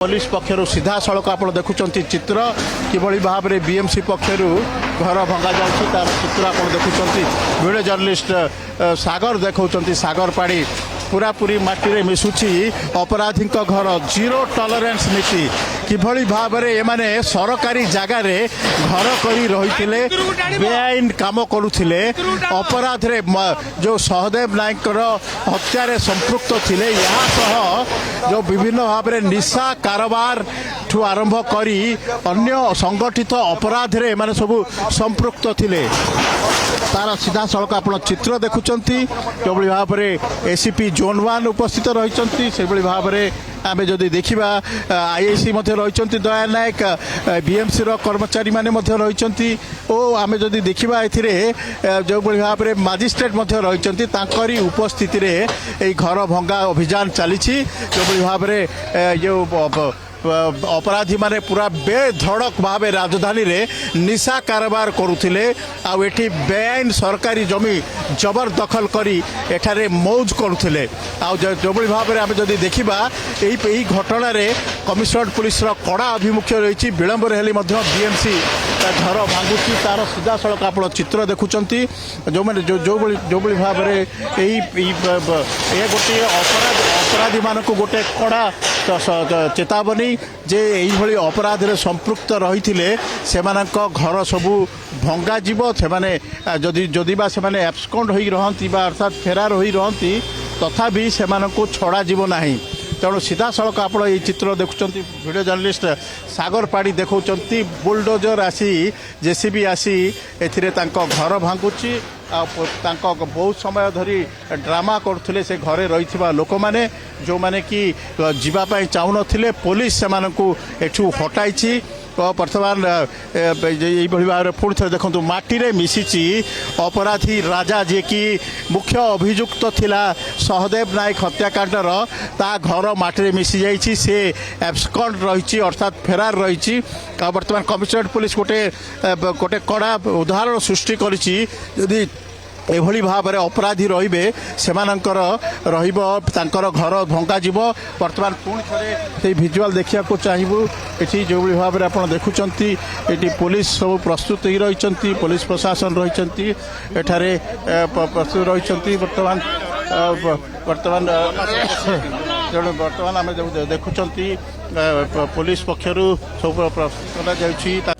police पक्षर सीधा सड़क आप देखुं चित्र किभली भाव में बीएमसी पक्षर घर भंगा जाऊँगी तार चित्र आप देखुं वीडियो जर्नलिस्ट सागर देखा सागर पाड़ी पूरापूरी माटी मिशुची अपराधी घर जीरो टॉलरेंस नीति किभली भाव में एमाने सरकारी जगार घर करी रही बेआईन काम करुले अपराध रे जो सहदेव नायक हत्यार संपृक्त थे यहाँ जो विभिन्न भाव में निशा कारोबार ठू आरंभ करी अन्य संगठित अपराध रे माने सबू संपृक्त थे तार सीधा सड़क आप चित्र देखुं जो भाव में एसीपी जोन 1 उपस्थित रही से भाव में आम जदि देखा आईआईसी रही दया नायक बीएमसी कर्मचारी माने रही और आम जदि देखा जो भाव में मजिस्ट्रेट रही उपस्थिति रे घर भंगा अभियान चली जो भाव में जो अपराधी माने पूरा बेधड़क भाव राजधानी रे निशा कारोबार करुले आठी बेआईन सरकारी जमी जबरदखल करी एठारे मौज करुले जो भाव में आम जदि देखा यही घटना कमिशनरेट पुलिस कड़ा आभिमुख्य रही विलंबर हेली बीएमसी घर भांगुची तार सीधा सड़क आप चित्र देखुं जो मैंने जो भाव में गोटे अपराधी मान गोटे कड़ा चेतावनी जे यही अपराध रे संपृक्त रही घर सबू भंगा जीव से जदि एब्सकॉन्ड होई रहंती बा अर्थात फेरार होई रहंती तथापि से छड़ा जीव नाही तेणु सीधा सड़क आप चित्र देखुं वीडियो जर्नलिस्ट सागर पाड़ी देखा बुलडोजर आसी जेसीबी आसी एथिरे तांको घर भांगुची बहुत समय धरी ड्रामा करते से घरे रही लोक मैंने जो मैंने कि जीवाई चाहू न पुलिस से एठू हटाई बर्तमान यही भाव में पुणी थे देखो माटी मिशिची अपराधी राजा जी की मुख्य अभियुक्त थिला सहदेव नायक हत्याकांडर ता घर माटी मिसी जाइए से एब्सकॉन्ड रही अर्थात फेरार रही बर्तमान कमिशनरेट पुलिस गोटे कड़ा उदाहरण सृष्टि करी एभली भाव में अपराधी रे से घर भंगा जीव बर्तमान पुणी थे भिजुआल देखा चाहबू ये जो भाव में आप देखुं ये पुलिस सब प्रस्तुत ही रही पुलिस प्रशासन रही एठारे प्रस्तुत रही बर्तमान बर्तमान आम देखुं पुलिस पक्षर सब प्रस्तुत